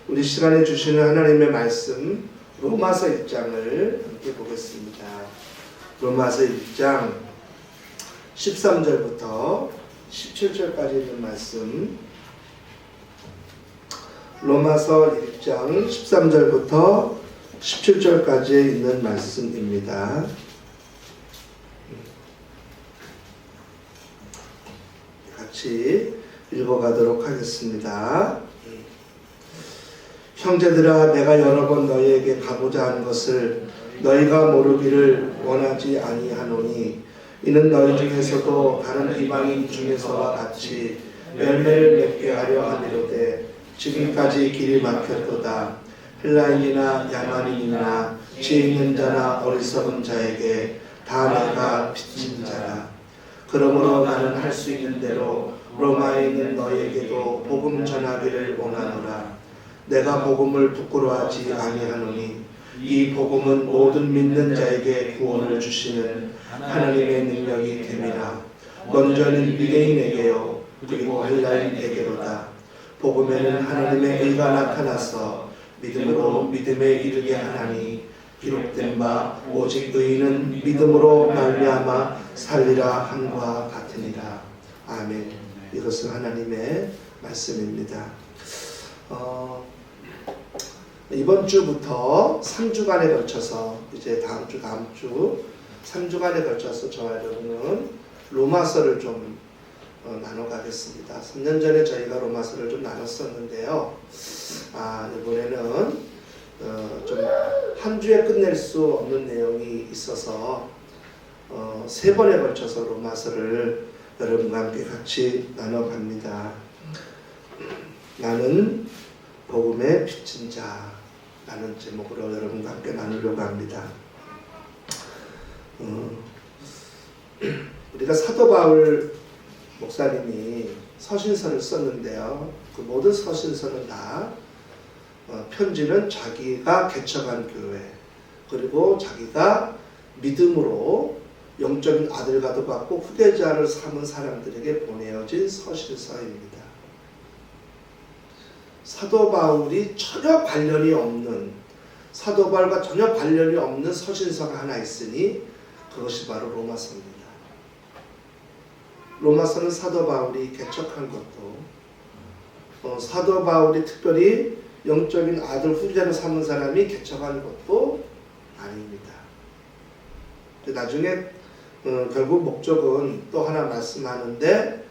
우리 시간에 주시는 하나님의 말씀 로마서 1장을 함께 보겠습니다. 로마서 1장 13절부터 17절까지 있는 말씀, 로마서 1장 13절부터 17절까지 있는 말씀입니다. 같이 읽어가도록 하겠습니다. 형제들아, 내가 여러 번 너희에게 가고자 하는 것을 너희가 모르기를 원하지 아니하노니, 이는 너희 중에서도 다른 이방인 중에서와 같이 열매를 맺게 하려 함이로되 지금까지 길이 막혔도다. 헬라인이나 야만인이나 지혜 있는 자나 어리석은 자에게 다 내가 빚진 자라. 그러므로 나는 할 수 있는 대로 로마에 있는 너희에게도 복음 전하기를 원하노라. 내가 복음을 부끄러워하지 아니하노니 이 복음은 모든 믿는 자에게 구원을 주시는 하나님의 능력이 됨이라. 먼저는 유대인에게요 그리고 헬라인에게로다. 복음에는 하나님의 의가 나타나서 믿음으로 믿음에 이르게 하나니, 기록된 바 오직 의인은 믿음으로 말미암아 살리라 함과 같으니라. 아멘. 이것은 하나님의 말씀입니다. 이번 주부터 3주간에 걸쳐서, 이제 다음 주 3주간에 걸쳐서 저와 여러분은 로마서를 좀 나눠가겠습니다. 3년 전에 저희가 로마서를 좀 나눴었는데요. 이번에는 좀 한 주에 끝낼 수 없는 내용이 있어서 3번에 걸쳐서 로마서를 여러분과 함께 같이 나눠갑니다. 나는 복음의 빚진 자라는 제목으로 여러분과 함께 나누려고 합니다. 우리가 사도 바울 목사님이 서신서를 썼는데요. 그 모든 서신서는 다 편지는 자기가 개척한 교회, 그리고 자기가 믿음으로 영적인 아들과도 같고 후계자를 삼은 사람들에게 보내어진 서신서입니다. 사도 바울과 전혀 관련이 없는 서신서가 하나 있으니 그것이 바로 로마서입니다. 로마서는 사도 바울이 개척한 것도, 사도 바울이 특별히 영적인 아들 후계자를 삼은 사람이 개척한 것도 아닙니다. 나중에 결국 목적은 또 하나 말씀하는데,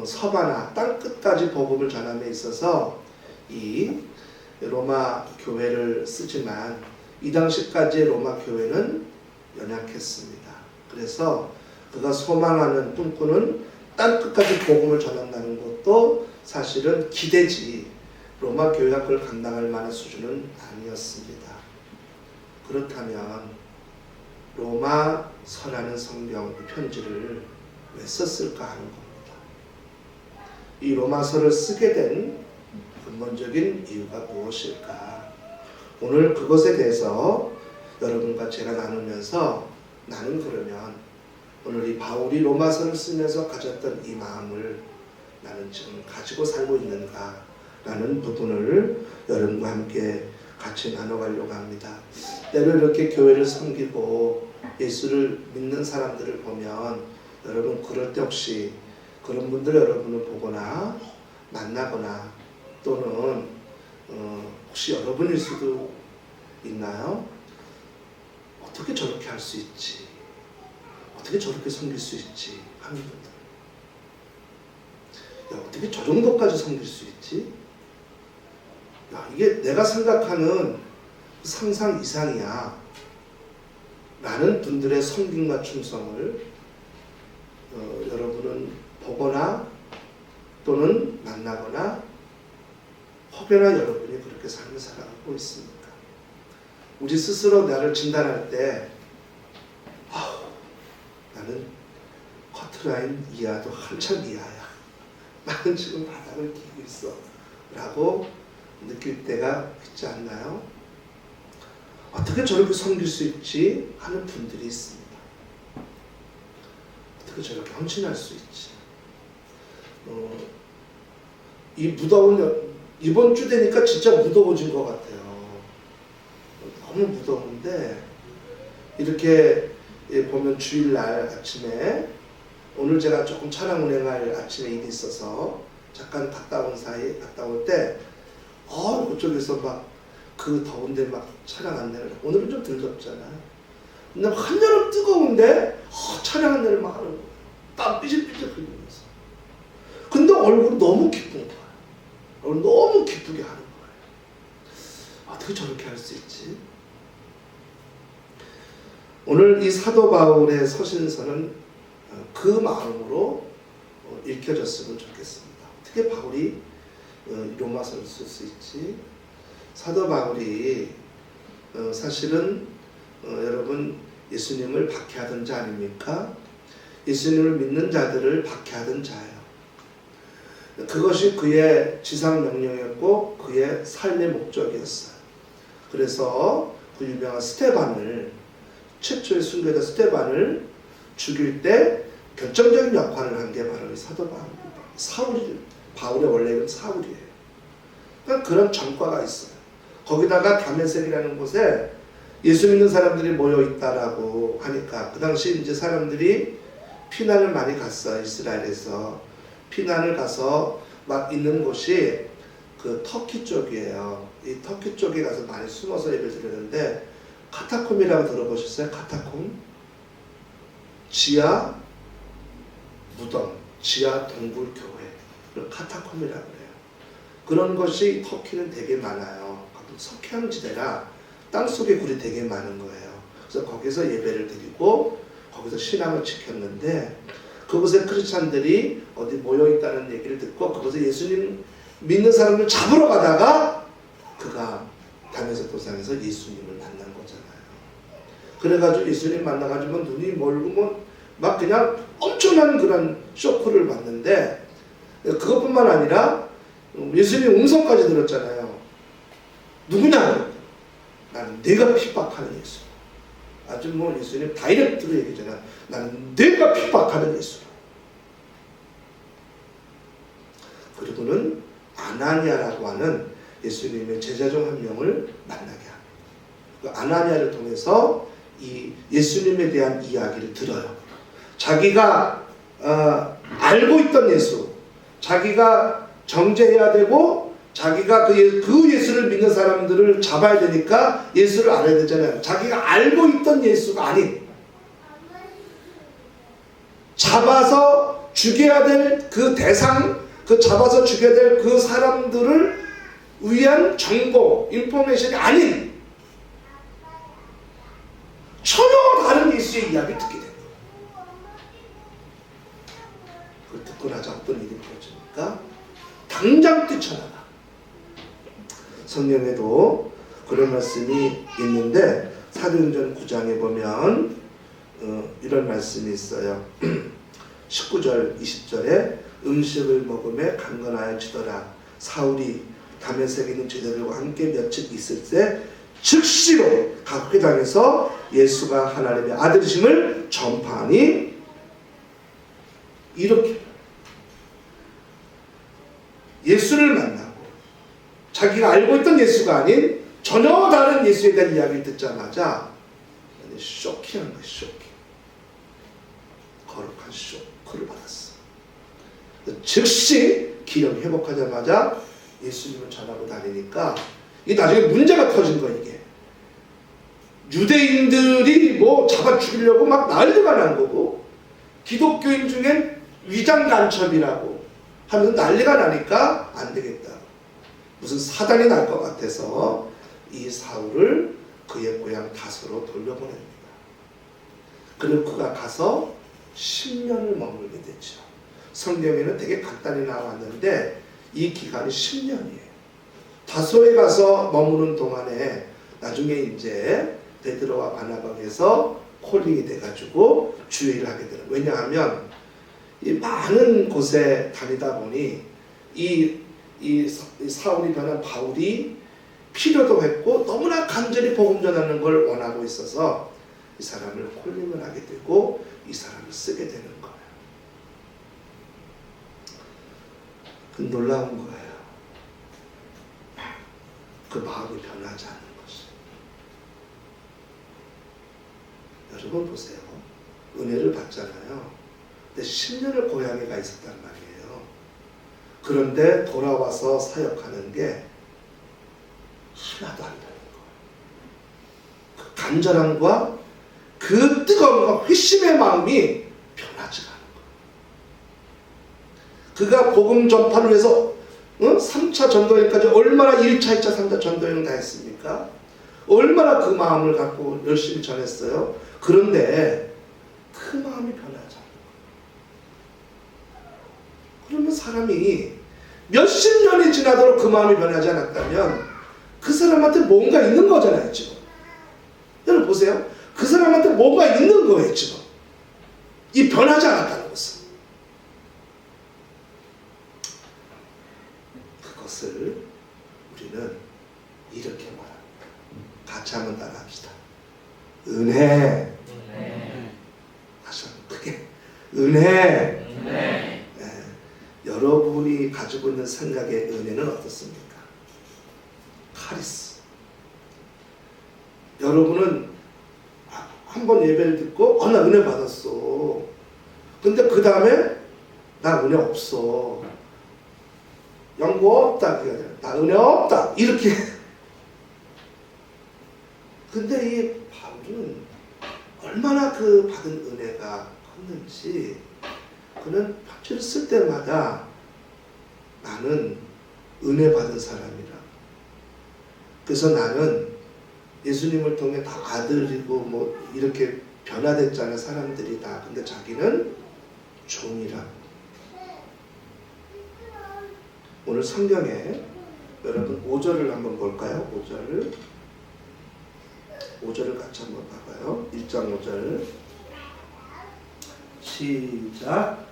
서바나 땅 끝까지 복음을 전함에 있어서 이 로마 교회를 쓰지만 이 당시까지 로마 교회는 연약했습니다. 그래서 그가 소망하는 꿈꾸는 땅 끝까지 복음을 전한다는 것도 사실은 기대지, 로마 교회가 그걸 감당할 만한 수준은 아니었습니다. 그렇다면 로마서라는 성경 편지를 왜 썼을까 하는 겁니다. 이 로마서를 쓰게 된 근본적인 이유가 무엇일까? 오늘 그것에 대해서 여러분과 제가 나누면서, 나는 그러면 오늘 이 바울이 로마서를 쓰면서 가졌던 이 마음을 나는 지금 가지고 살고 있는가 라는 부분을 여러분과 함께 같이 나눠가려고 합니다. 때로 이렇게 교회를 섬기고 예수를 믿는 사람들을 보면 여러분 그럴 때 혹시 그런 분들 여러분을 보거나 만나거나 또는 혹시 여러분일 수도 있나요? 어떻게 저렇게 할 수 있지? 어떻게 저렇게 섬길 수 있지? 하는 분들. 야, 어떻게 저 정도까지 섬길 수 있지? 야, 이게 내가 생각하는 상상 이상이야 라는 분들의 섬김과 충성을 여러분은 보거나 또는 만나거나 혹여나 여러분이 그렇게 삶을 살아가고 있습니까? 우리 스스로 나를 진단할 때 나는 커트라인 이하도 한참 이하야. 나는 지금 바닥을 기고 있어 라고 느낄 때가 있지 않나요? 어떻게 저렇게 섬길 수 있지? 하는 분들이 있습니다. 어떻게 저렇게 헌신할 수 있지? 이 무더운 이번 주 되니까 진짜 무더워진 것 같아요. 너무 무더운데 이렇게 보면 주일날 아침에 오늘 제가 조금 차량 운행할 아침에 일이 있어서 잠깐 갔다 올 때 그쪽에서 막 그 더운데 막 차량 안내를 오늘은 좀 덜 덥잖아요. 근데 한여름 뜨거운데 차량 안내를 막 하는 거예요. 땀 삐질삐질 흘리면서. 근데 얼굴이 너무 기쁜 거예요. 얼굴 너무 기쁘게 하는 거예요. 어떻게 저렇게 할 수 있지? 오늘 이 사도 바울의 서신서는 그 마음으로 읽혀졌으면 좋겠습니다. 어떻게 바울이 로마서를 쓸 수 있지? 사도 바울이 사실은 여러분 예수님을 박해하던 자 아닙니까? 예수님을 믿는 자들을 박해하던 자예요. 그것이 그의 지상명령이었고 그의 삶의 목적이었어요. 그래서 그 유명한 스테반을, 최초의 순교자 스테반을 죽일 때 결정적인 역할을 한 게 바로 이 사도 바울입니다. 바울의 원래 이름 사울이에요. 그러니까 그런 전과가 있어요. 거기다가 다메섹이라는 곳에 예수 믿는 사람들이 모여 있다라고 하니까 그 당시 이제 사람들이 피난을 많이 갔어요. 이스라엘에서 피난을 가서 막 있는 곳이 그 터키 쪽이에요. 이 터키 쪽에 가서 많이 숨어서 예배를 드렸는데 카타콤이라고 들어보셨어요? 카타콤? 지하 무덤, 지하 동굴 교회, 카타콤이라고 그래요. 그런 것이 터키는 되게 많아요. 석향지대라 땅속에 굴이 되게 많은 거예요. 그래서 거기서 예배를 드리고 거기서 신앙을 지켰는데 그곳에 크리스찬들이 어디 모여있다는 얘기를 듣고 그곳에 예수님 믿는 사람을 잡으러 가다가 그가 다메섹 도상에서 예수님을 만난 거잖아요. 그래가지고 예수님 만나가지고 눈이 멀고 막 그냥 엄청난 그런 쇼크를 받는데 그것뿐만 아니라 예수님 음성까지 들었잖아요. 누구냐? 나는 내가 핍박하는 예수. 아주 예수님 다이렉트로 얘기잖아. 나는 내가 핍박하는 예수. 그리고는 아나니아라고 하는 예수님의 제자 중 한 명을 만나게 합니다. 그 아나니아를 통해서 이 예수님에 대한 이야기를 들어요. 자기가 알고 있던 예수, 자기가 정죄해야 되고 자기가 그 예수를 믿는 사람들을 잡아야 되니까 예수를 알아야 되잖아요. 자기가 알고 있던 예수가 아닌 잡아서 죽여야 될 그 대상, 그 잡아서 죽여야 될 그 사람들을 위한 정보, 인포메이션이 아닌 전혀 다른 예수의 이야기를 듣게 됩니다. 그걸 듣고 나서 어떤 일이 벌어지니까 당장 뛰쳐나가. 성경에도 그런 말씀이 있는데 사도행전 9장에 보면 이런 말씀이 있어요. 19절 20절에 음식을 먹음에 강건하여지더라. 사울이 다메섹에 있는 제자들과 함께 며칠 있을 때 즉시로 각 회당에서 예수가 하나님의 아들이심을 전파하니 이렇게 예수를 만나고 자기가 알고 있던 예수가 아닌 전혀 다른 예수에 대한 이야기를 듣자마자 쇼킹한 거예요. 쇼킹. 거룩한 쇼크를 받았어. 즉시 기력이 회복하자마자 예수님을 전하고 다니니까 이게 나중에 문제가 터진 거예요. 이게 유대인들이 잡아 죽이려고 막 난리가 난 거고 기독교인 중엔 위장 간첩이라고 하면서 난리가 나니까 안 되겠다. 무슨 사단이 날 것 같아서 이 사울을 그의 고향 다소로 돌려보냅니다. 그리고 그가 가서 10년을 머물게 되죠. 성경에는 되게 간단히 나왔는데 이 기간이 10년이에요. 다소에 가서 머무는 동안에 나중에 이제 베드로와 바나바에서 콜링이 돼가지고 주의를 하게 되는. 왜냐하면 이 많은 곳에 다니다 보니 이 사울이 변한 바울이 필요도 했고 너무나 간절히 복음 전하는 걸 원하고 있어서 이 사람을 콜링을 하게 되고 이 사람을 쓰게 되는 거예요. 놀라운 거예요. 그 마음이 변하지 않는 것이. 여러분 보세요. 은혜를 받잖아요. 근데 10년을 고향에 가 있었단 말이에요. 그런데 돌아와서 사역하는 게 하나도 안 되는 거예요. 그 간절함과 그 뜨거움과 회심의 마음이 변하지가 않은 거예요. 그가 복음 전파를 위해서 3차 전도여행까지 얼마나 1차, 2차, 3차 전도여행 다 했습니까? 얼마나 그 마음을 갖고 열심히 전했어요. 그런데 그 마음이 변하지 않는 거예요. 그러면 사람이 몇십 년이 지나도록 그 마음이 변하지 않았다면 그 사람한테 뭔가 있는 거잖아요, 지금. 여러분 보세요. 그 사람한테 뭔가 있는 거예요, 지금. 이 변하지 않았다는 것은. 그것을 우리는 이렇게 말합니다. 같이 한번 따라합시다. 은혜. 다시 한번 크게. 은혜. 네. 여러분이 가지고 있는 생각의 은혜는 어떻습니까? 카리스. 여러분은 한 번 예배를 듣고 나 은혜 받았어. 근데 그 다음에 나 은혜 없어. 연구 없다. 나 은혜 없다. 이렇게. 근데 이 바울은 얼마나 그 받은 은혜가 컸는지 그는 편지를 쓸 때마다 나는 은혜 받은 사람이라. 그래서 나는 예수님을 통해 다 아들이고 뭐 이렇게 변화됐잖아요. 사람들이 다. 근데 자기는 종이라. 오늘 성경에 여러분 5절을 한번 볼까요? 5절을 같이 한번 봐봐요. 1장 5절 시작.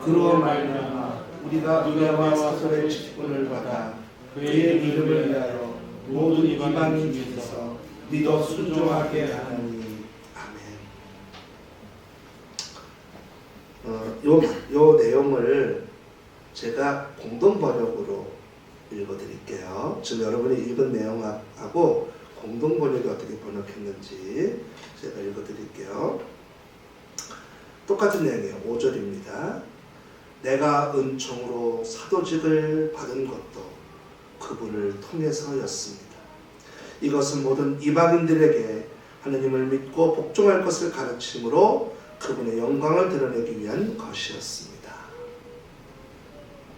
그로 말미암아 우리가 은혜와 사솔의 직분을 받아 그의 이름을 위하여 모든 이방인 중에서 믿어 순종하게 하나니. 아멘. 요 내용을 제가 공동 번역으로 읽어드릴게요. 지금 여러분이 읽은 내용하고 공동 번역이 어떻게 번역했는지 제가 읽어드릴게요. 똑같은 내용이에요. 5절입니다. 내가 은총으로 사도직을 받은 것도 그분을 통해서였습니다. 이것은 모든 이방인들에게 하느님을 믿고 복종할 것을 가르침으로 그분의 영광을 드러내기 위한 것이었습니다.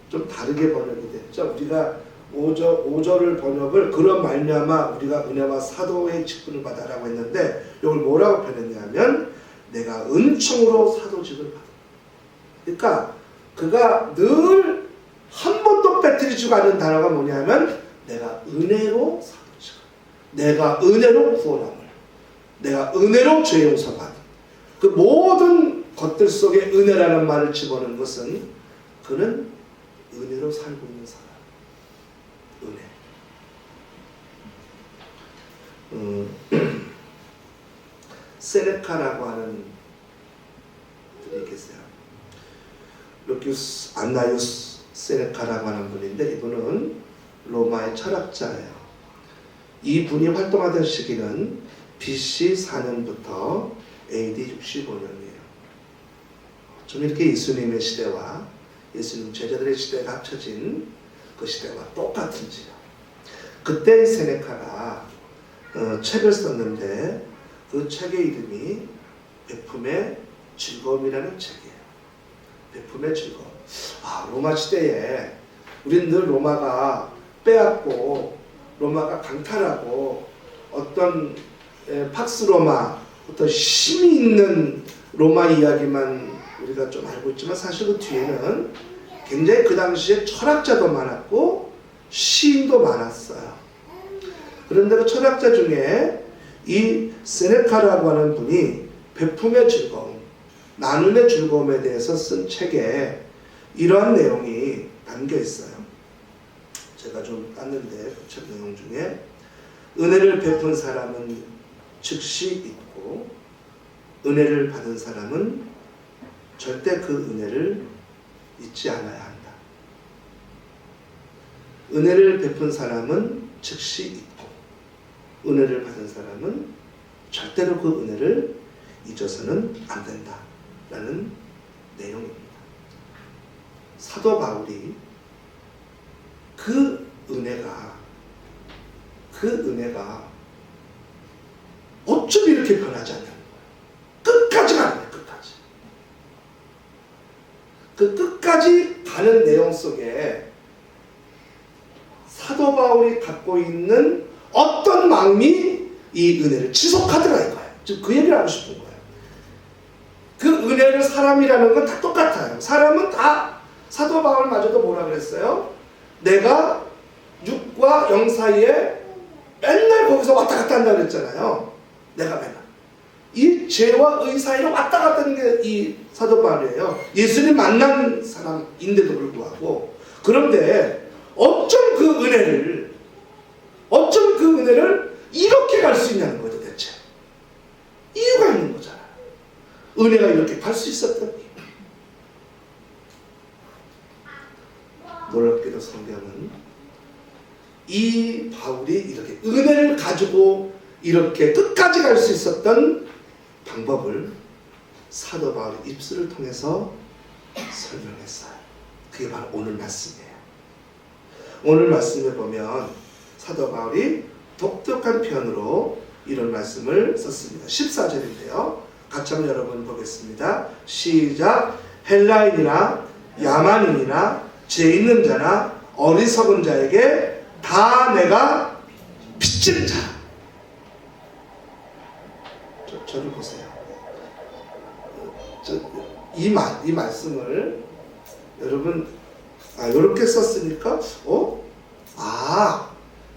좀 다르게 번역이 됐죠. 우리가 5절을 번역을 그런 말미암아 우리가 은혜와 사도의 직분을 받아라고 했는데 이걸 뭐라고 표현했냐면 내가 은총으로 사도직을 받아. 그러니까 그가 늘 한 번도 빼뜨리지 않는 단어가 뭐냐면 내가 은혜로 사도직, 내가 은혜로 구원함을, 내가 은혜로 죄 용서받은 그 모든 것들 속에 은혜라는 말을 집어넣은 것은 그는 은혜로 살고 있는 사람. 은혜. 세네카라고 하는 분이 계세요. 루키우스 안나이우스 세네카라고 하는 분인데 이분은 로마의 철학자예요. 이 분이 활동하던 시기는 BC 4년부터 AD 65년이에요. 좀 이렇게 예수님의 시대와 예수님 제자들의 시대가 합쳐진 그 시대와 똑같은지요. 그때 세네카가 책을 썼는데 그 책의 이름이 베품의 즐거움이라는 책이에요. 베품의 즐거움. 로마 시대에 우린 늘 로마가 빼앗고 로마가 강탈하고 어떤 팍스 로마, 어떤 힘이 있는 로마 이야기만 우리가 좀 알고 있지만 사실 그 뒤에는 굉장히 그 당시에 철학자도 많았고 시인도 많았어요. 그런데 그 철학자 중에 이 세네카라고 하는 분이 베품의 즐거움, 나눔의 즐거움에 대해서 쓴 책에 이러한 내용이 담겨 있어요. 제가 좀 땄는데 그 책 내용 중에 은혜를 베푼 사람은 즉시 있고 은혜를 받은 사람은 절대 그 은혜를 잊지 않아야 한다. 은혜를 베푼 사람은 즉시 잊고 은혜를 받은 사람은 절대로 그 은혜를 잊어서는 안 된다라는 내용입니다. 사도 바울이 그 은혜가 어쩜 이렇게 변하지 않냐는 거예요. 끝까지 가는 거예요. 끝까지. 그 끝까지 가는 내용 속에 사도 바울이 갖고 있는 어떤 마음이 이 은혜를 지속하더라 이거예요. 즉 그 얘기를 하고 싶은 거예요. 그 은혜를 사람이라는 건 다 똑같아요. 사람은 다 사도 바울마저도 뭐라 그랬어요? 내가 육과 영 사이에 맨날 거기서 왔다 갔다 한다 그랬잖아요. 내가 맨날 이 죄와 의 사이로 왔다 갔다 하는 게 이 사도 바울이에요. 예수님 만난 사람인데도 불구하고. 그런데 어쩜 그 은혜를 이렇게 갈 수 있냐는 거예요. 도대체 이유가 있는 거잖아요. 은혜가 이렇게 갈 수 있었던 이유. 놀랍게도 성경은 이 바울이 이렇게 은혜를 가지고 이렇게 끝까지 갈 수 있었던 방법을 사도 바울의 입술을 통해서 설명했어요. 그게 바로 오늘 말씀이에요. 오늘 말씀에 보면 사도 바울이 독특한 표현으로 이런 말씀을 썼습니다. 14절인데요. 같이 한번 여러분 보겠습니다. 시작. 헬라인이나 야만인이나 죄 있는 자나 어리석은 자에게 다 내가 빚진 자. 저를 보세요. 이 말씀을 여러분 이렇게 썼으니까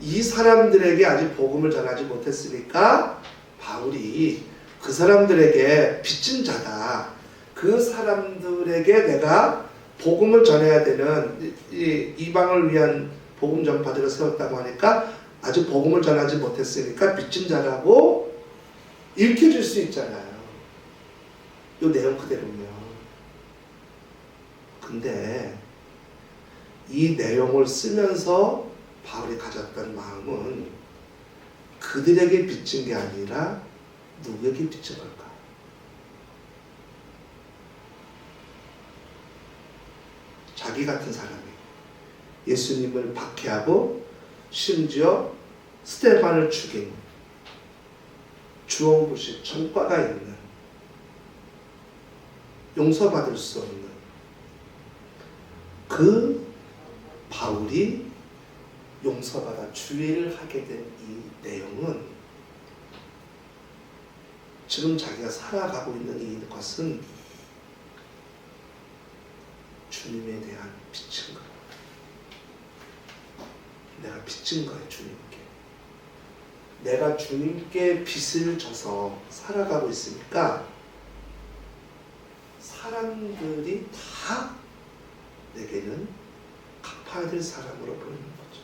이 사람들에게 아직 복음을 전하지 못했으니까 바울이 그 사람들에게 빚진 자다. 그 사람들에게 내가 복음을 전해야 되는 이방을 위한 복음 전파들을 세웠다고 하니까 아직 복음을 전하지 못했으니까 빚진 자라고 읽혀질 수 있잖아요. 이 내용 그대로요. 근데 이 내용을 쓰면서 바울이 가졌던 마음은 그들에게 빚진 게 아니라 누구에게 빚진 걸까? 자기 같은 사람이 예수님을 박해하고 심지어 스테반을 죽인 주홍부시 전과가 있는 용서받을 수 없는 그 바울이 용서받아 주의를 하게 된 이 내용은 지금 자기가 살아가고 있는 이것은 주님에 대한 빚진 거예요. 내가 빚진 거예요. 주님께. 내가 주님께 빚을 져서 살아가고 있으니까 사람들이 다 내게는 갚아야 될 사람으로 보이는 거죠.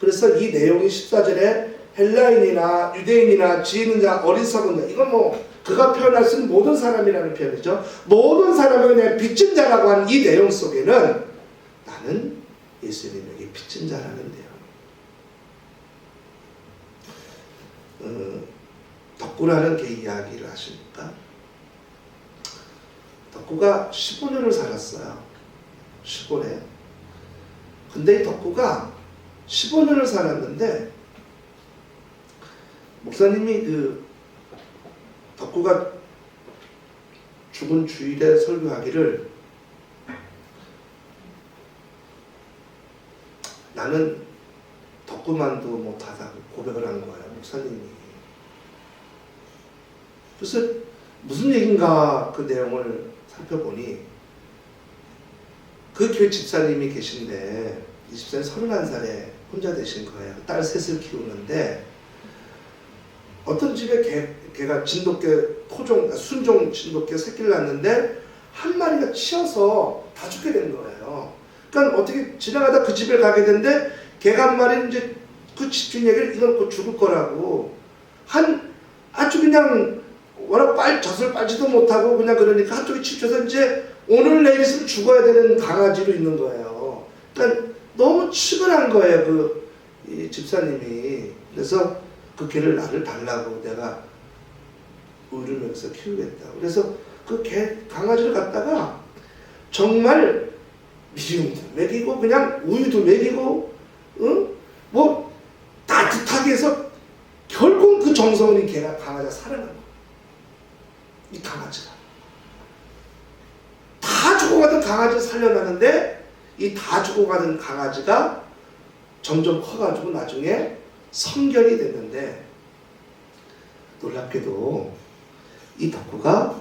그래서 이 내용이 14절에 헬라인이나 유대인이나 지혜 있는 자, 어리석은 자, 이건 그가 표현할 수 있는 모든 사람이라는 표현이죠. 모든 사람에게 내가 빚진 자라고 하는 이 내용 속에는 나는 예수님에게 빚진 자라는 내용. 덕구라는 개 이야기를 하십니까? 덕구가 15년을 살았어요. 시골에. 근데 이 덕구가 15년을 살았는데 목사님이 덕구가 죽은 주일에 설교하기를 나는 덕구만도 못하다고 고백을 한 거예요. 목사님이. 그래서 무슨 얘기인가 그 내용을 살펴보니 그 교회 집사님이 계신데 이 집사님 31살에 혼자 되신 거예요. 딸 셋을 키우는데 어떤 집에 개가 진돗개 순종 진돗개 새끼를 낳는데 한 마리가 치여서 다 죽게 된 거예요. 그러니까 어떻게 지나가다 그 집에 가게 됐는데 개가 한 마리는 이제 그 집주인에게 이건 죽을 거라고 아주 그냥 워낙 젖을 빨지도 못하고 그냥 그러니까 한쪽에 치쳐서 이제 오늘 내일 있으면 죽어야 되는 강아지로 있는 거예요. 그러니까 너무 측은한 거예요. 이 집사님이 그래서 그 개를 나를 달라고 내가 우유를 먹여서 키우겠다. 그래서 그 개 강아지를 갖다가 정말 미움도 먹이고 그냥 우유도 먹이고 뭐 따뜻하게 해서 결국 그 정성은 이 개가 강아지가 살아난 거야. 이 강아지가 다 죽어가던 강아지를 살려나는데 이 다 죽어가던 강아지가 점점 커가지고 나중에 성견이 됐는데 놀랍게도 이 덕구가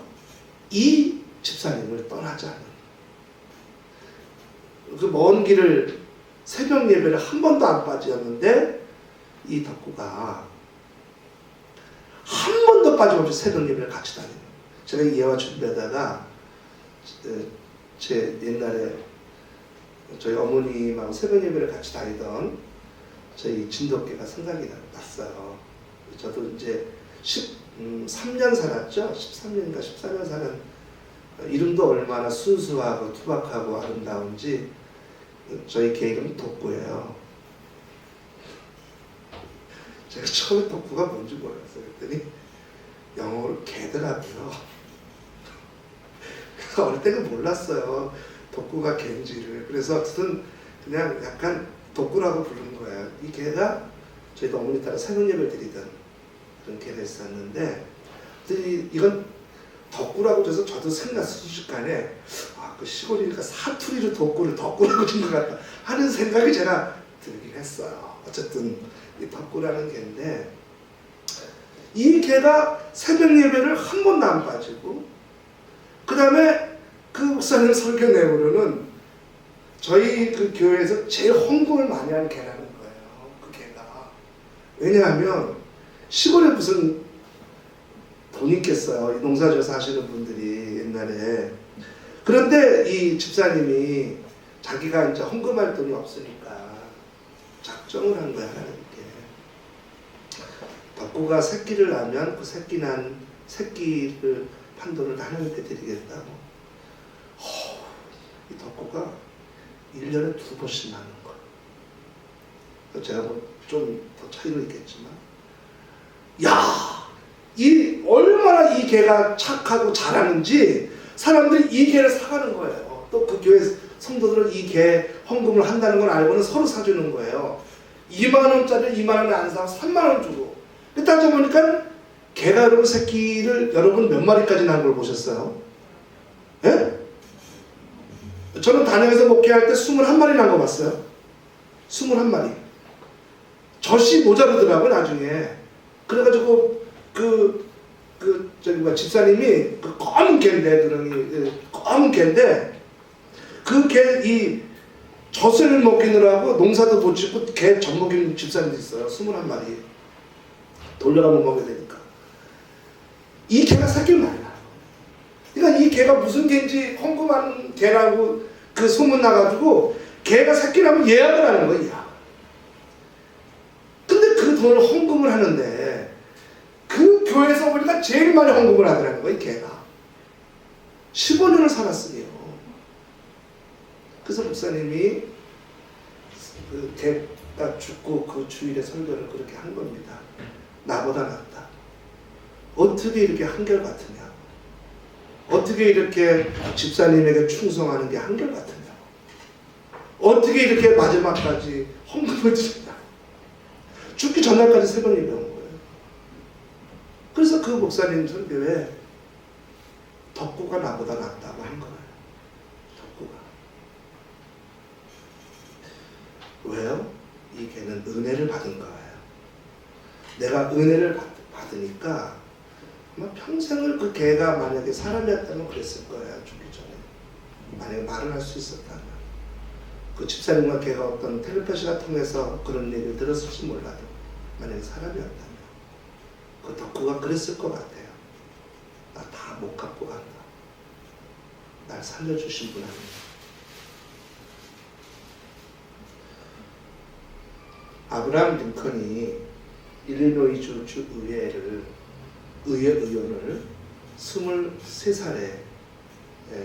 이 집사님을 떠나지 않는 그 먼 길을 새벽 예배를 한 번도 안 빠졌는데 이 덕구가 한 번도 빠짐없이 새벽 예배를 같이 다니는 제가 이 예화 준비하다가 제 옛날에 저희 어머님하고 새벽 예배를 같이 다니던 저희 진돗개가 생각이 났어요. 저도 이제 13년 살았죠. 13년인가 14년 사는 이름도 얼마나 순수하고 투박하고 아름다운지 저희 개 이름은 덕구예요. 제가 처음에 덕구가 뭔지 몰랐어요. 그랬더니 영어로 개더라고요. 어릴 때는 몰랐어요. 덕구가 개인지를. 그래서 어쨌든 그냥 약간 덕구라고 부르는 거예요. 이 개가 저희도 어머니 따라 새벽 예배를 드리던 그런 개가 있었는데 이건 덕구라고 해서 저도 생각 순식간에 그 시골이니까 사투리로 덕구라고 준 것 같다 하는 생각이 제가 들긴 했어요. 어쨌든 이 덕구라는 개인데 이 개가 새벽 예배를 한 번도 안 빠지고 그 다음에 그 목사님 설교 내용으로는 저희 그 교회에서 제일 헌금을 많이 하는 개라는 거예요. 그 개가. 왜냐하면 시골에 무슨 돈이 있겠어요. 농사지어서 사시는 분들이 옛날에. 그런데 이 집사님이 자기가 이제 헌금할 돈이 없으니까 작정을 한 거야, 하나님께. 덕구가 새끼를 낳으면 그 새끼를 판돈을 하나님께 드리겠다고. 이 덕구가 1년에 2번씩 낳는 거야. 제가 뭐 좀 더 차이는 있겠지만, 얼마나 이 개가 착하고 잘하는지 사람들이 이 개를 사가는 거예요. 또 그 교회 성도들은 이 개 헌금을 한다는 걸 알고는 서로 사주는 거예요. 2만원짜리 2만원에 안 사고 3만원 주고. 따져보니까 개가 여러분 새끼를 여러분 몇 마리까지 낳은 걸 보셨어요? 예? 저는 단양에서 목회할 때 21마리 난 거 봤어요. 21마리. 젖이 모자르더라고요, 나중에. 그래가지고, 집사님이 그 검은 개인데, 검은 개인데, 그 개, 젖을 먹이느라고 농사도 못 짓고 개 젖 먹이는 집사님도 있어요. 21마리. 돌려가면 먹여야 되니까. 이 개가 새끼를 많이 낳아요. 그러니까 이 개가 무슨 개인지 헌금하는 개라고 그 소문 나가지고 개가 새끼를 하면 예약을 하는 거예요. 예약. 근데 그 돈을 헌금을 하는데 그 교회에서 보니까 제일 많이 헌금을 하더라는 거예요. 개가. 15년을 살았으니요. 그래서 목사님이 그 개가 죽고 그 주일에 설교를 그렇게 한 겁니다. 나보다 낫다. 어떻게 이렇게 한결같으냐? 어떻게 이렇게 집사님에게 충성하는 게 한결같으냐? 어떻게 이렇게 마지막까지 헌금을 드렸냐? 죽기 전날까지 새벽 예배 온 거예요. 그래서 그 목사님 설교에 덕구가 나보다 낫다고 한 거예요. 덕구가. 왜요? 이 개는 은혜를 받은 거예요. 내가 은혜를 받으니까 아마 평생을 그 개가 만약에 사람이었다면 그랬을 거예요. 죽기 전에. 만약에 말을 할 수 있었다면. 그 집사님과 개가 어떤 텔레파시가 통해서 그런 얘기를 들었을지 몰라도 만약에 사람이었다면 그 덕후가 그랬을 것 같아요. 나 다 못 갖고 간다. 날 살려주신 분 아니에요. 아브라함 링컨이 일리노이주 의회 의원을 23살에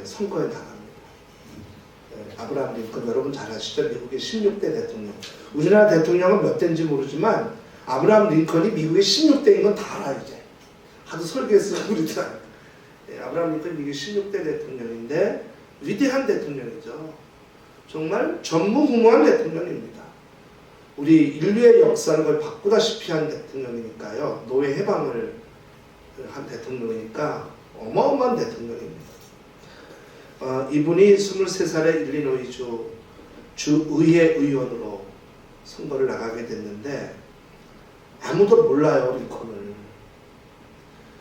선거에 나갑니다. 아브라함 링컨 여러분 잘 아시죠? 미국의 16대 대통령. 우리나라 대통령은 몇 대인지 모르지만 아브라함 링컨이 미국의 16대인 건 다 알아 이제. 하도 설계했으면 우리도 알아. 아브라함 링컨이 미국의 16대 대통령인데 위대한 대통령이죠. 정말 전무후무한 대통령입니다. 우리 인류의 역사를 거의 바꾸다시피 한 대통령이니까요. 노예 해방을 한 대통령이니까 어마어마한 대통령입니다. 이분이 23살에 일리노이주 주의회 의원으로 선거를 나가게 됐는데 아무도 몰라요.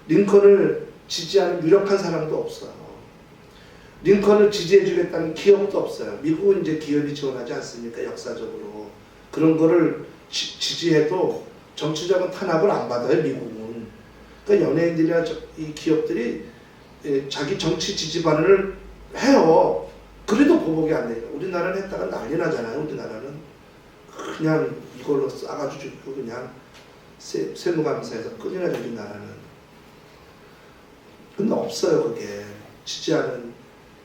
링컨을 지지하는 유력한 사람도 없어요. 링컨을 지지해주겠다는 기업도 없어요. 미국은 이제 기업이 지원하지 않습니까? 역사적으로. 그런 거를 지지해도 정치적인 탄압을 안 받아요. 미국은. 그러니까 연예인들이나 이 기업들이 자기 정치 지지 반응을 해요. 그래도 보복이 안 돼요. 우리나라는 했다가 난리 나잖아요. 우리나라는 그냥 이걸로 싸가지고 그냥 세무감사에서 끊이나 저기 나라는. 근데 없어요. 그게 지지하는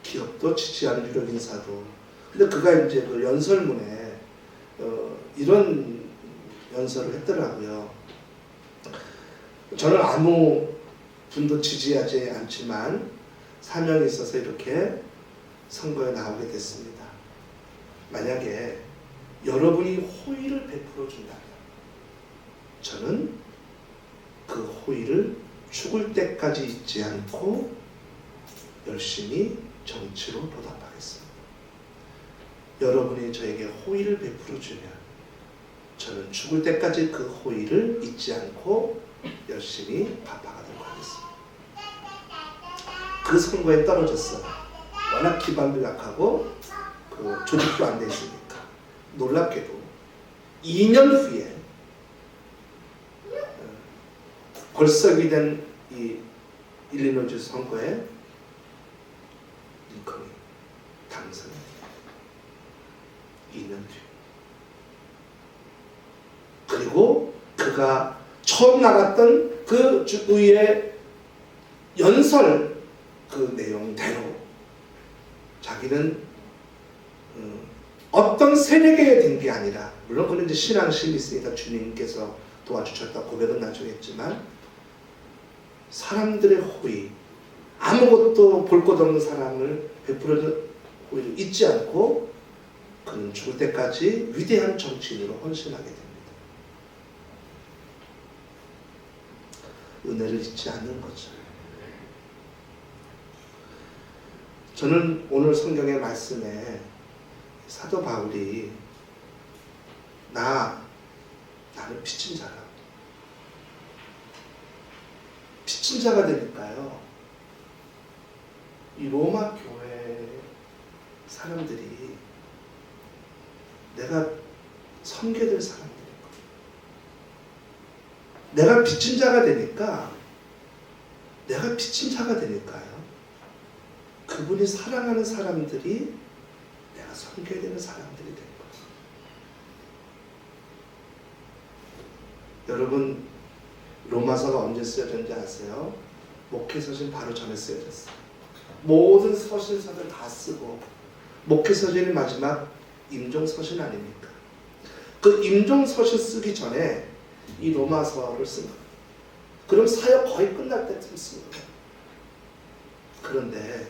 기업도 지지하는 유력 인사도. 근데 그가 이제 그 연설문에 이런 연설을 했더라고요. 저는 아무 분도 지지하지 않지만 사명이 있어서 이렇게 선거에 나오게 됐습니다. 만약에 여러분이 호의를 베풀어 준다면 저는 그 호의를 죽을 때까지 잊지 않고 열심히 정치로 보답하겠습니다. 여러분이 저에게 호의를 베풀어 주면 저는 죽을 때까지 그 호의를 잊지 않고 열심히 갚아가도록 하겠습니다. 그 선거에 떨어졌어요. 워낙 기반도 약하고 그 조직도 안 돼 있으니까. 놀랍게도 2년 후에 골석이 된 이 일리노이주 선거에 링컨이 당선했어요. 2년 뒤에. 그리고 그가 처음 나갔던 그 주의 연설 그 내용대로 자기는 어떤 세력에 된 게 아니라, 물론 그는 이제 신앙심이 있으니까 주님께서 도와주셨다 고백은 나중에 했지만, 사람들의 호의, 아무것도 볼 것 없는 사랑을 베풀어준 호의를 잊지 않고 그는 죽을 때까지 위대한 정치인으로 헌신하게 됩니다. 은혜를 잊지 않는 거죠. 저는 오늘 성경의 말씀에 사도 바울이 나는 빚진 자라. 빚진 자가 되니까요. 이 로마 교회 사람들이 내가 섬겨될 사람들인 거예요. 내가 빚진 자가 되니까, 내가 빚진 자가 되니까요. 그분이 사랑하는 사람들이 내가 섬겨야 되는 사람들이 된 거예요. 여러분, 로마서가 언제 쓰여졌는지 아세요? 목회서신 바로 전에 쓰여졌어요. 모든 서신서들 다 쓰고, 목회서신이 마지막 임종서신 아닙니까? 그 임종서신 쓰기 전에 이 로마서를 쓴 거예요. 그럼 사역 거의 끝날 때쯤 쓴 거예요. 그런데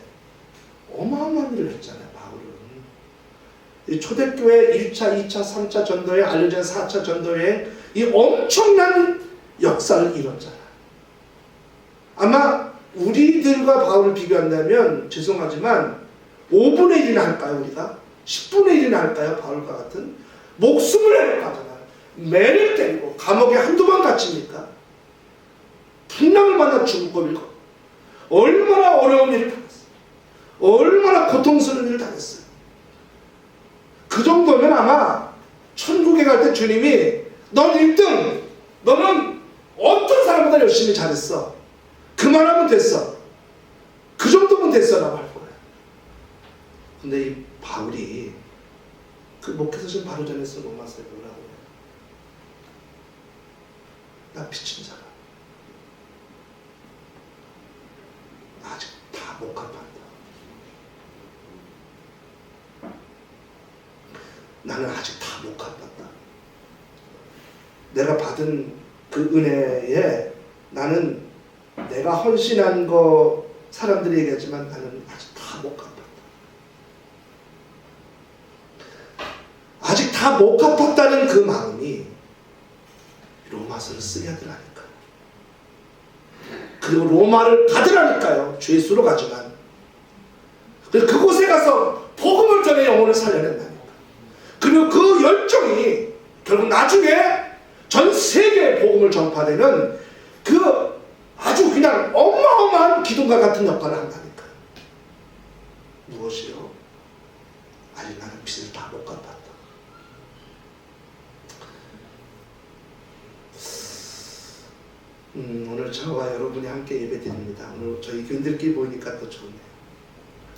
어마어마한 일을 했잖아요, 바울은. 이 초대교회 1차, 2차, 3차 전도여행, 알려진 4차 전도여행, 이 엄청난 역사를 이뤘잖아요. 아마 우리들과 바울을 비교한다면 죄송하지만 5분의 1이나 할까요, 우리가? 10분의 1이나 할까요, 바울과 같은? 목숨을 내놓잖아요. 매를 때리고 감옥에 한두 번 갇힙니까? 풍랑을 만나 죽을 겁니까? 얼마나 어려운 일을 당했어요. 얼마나 고통스러운 일을 당했어요. 그 정도면 아마 천국에 갈 때 주님이 넌 1등, 너는 어떤 사람보다 열심히 잘했어. 그만하면 됐어. 그 정도면 됐어라고 할 거예요. 근데 이 바울이 그 목회서신 바로 전에 쓴 로마서에 뭐라고 해요? 나 빚진 자가 아직 다 못 갚았다. 나는 아직 다 못 갚았다. 내가 받은 그 은혜에 나는 내가 헌신한 거 사람들이 얘기하지만 나는 아직 다 못 갚았다. 아직 다 못 갚았다는 그 마음이 로마서를 쓰게 하더라니까. 그리고 로마를 가더라니까요. 죄수로 가지만. 그리고 그곳에 가서 복음을 전해 영혼을 살려낸다니까. 그리고 그 열정이 결국 나중에 전 세계에 복음을 전파되는 그 아주 그냥 어마어마한 기둥과 같은 역할을 한다니까. 무엇이요? 아직 나는 빚을 다 못 갚았다. 오늘 저와 여러분이 함께 예배드립니다. 오늘 저희 교인들끼리 보니까 또 좋네요.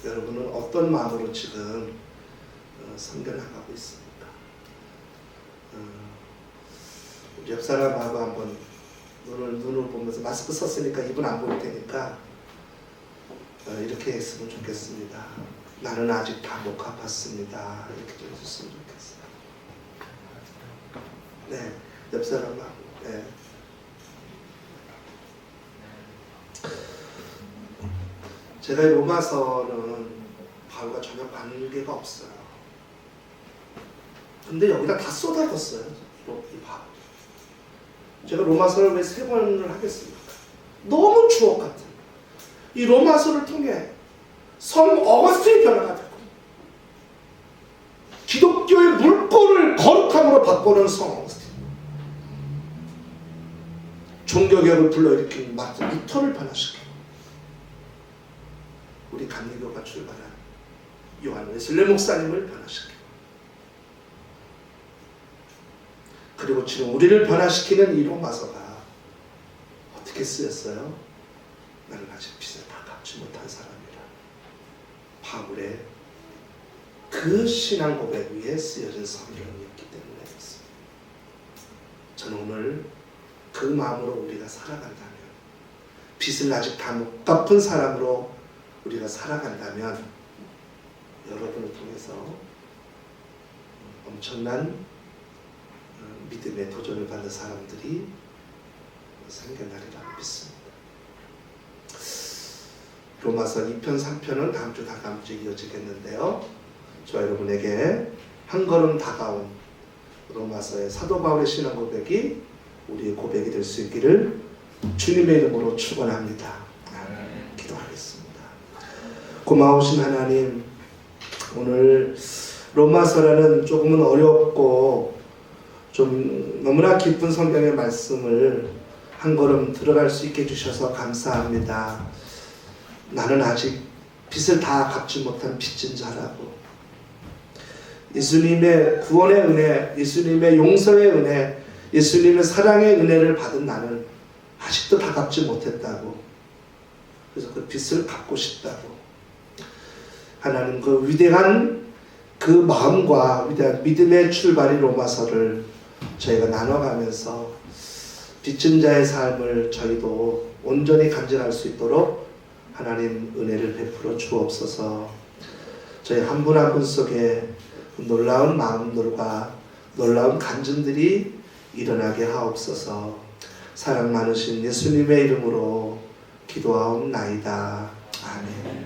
여러분은 어떤 마음으로 지금 성결나가고 있습니까? 우리 옆 사람하고 한번 눈을 보면서 마스크 썼으니까 입은 안 보일 테니까 이렇게 했으면 좋겠습니다. 나는 아직 다 못 갚았습니다. 이렇게 좀 해줬으면 좋겠어요. 네, 옆 사람하고. 네. 제가 이 로마서는 바울과 전혀 관계가 없어요. 근데 여기다 다 쏟아졌어요. 이 바울. 제가 로마서를 왜 3번을 하겠습니까? 너무 주옥 같은 이 로마서를 통해 성 어거스틴이 변화가 되고 기독교의 물꼬를 거룩함으로 바꾸는 성 어거스틴, 종교개혁을 불러일으킨 마틴 루터를 변화시키고 우리 감리교가 출발한 요한 웨슬레 목사님을 변화시키고 그리고 지금 우리를 변화시키는 이 로마서가 어떻게 쓰였어요? 나는 아직 빚을 다 갚지 못한 사람이라. 바울의 그 신앙 고백 위에 쓰여진 성경이었기 때문에 그렇습니다. 저는 오늘 그 마음으로 우리가 살아간다면, 빚을 아직 다 못 갚은 사람으로 우리가 살아간다면 여러분을 통해서 엄청난 믿음의 도전을 받는 사람들이 생겨나리라 믿습니다. 로마서 2편, 3편은 다음 주 이어지겠는데요. 저 여러분에게 한 걸음 다가온 로마서의 사도 바울의 신앙 고백이 우리의 고백이 될 수 있기를 주님의 이름으로 축원합니다. 기도하겠습니다. 고마우신 하나님, 오늘 로마서라는 조금은 어렵고 좀 너무나 깊은 성경의 말씀을 한 걸음 들어갈 수 있게 해주셔서 감사합니다. 나는 아직 빚을 다 갚지 못한 빚진 자라고, 예수님의 구원의 은혜, 예수님의 용서의 은혜, 예수님의 사랑의 은혜를 받은 나는 아직도 다 갚지 못했다고, 그래서 그 빚을 갚고 싶다고, 하나님 그 위대한 그 마음과 위대한 믿음의 출발이 로마서를 저희가 나눠가면서 빚진 자의 삶을 저희도 온전히 간직할 수 있도록 하나님 은혜를 베풀어 주옵소서. 저희 한 분 한 분 속에 놀라운 마음들과 놀라운 간증들이 일어나게 하옵소서. 사랑 많으신 예수님의 이름으로 기도하옵나이다. 아멘.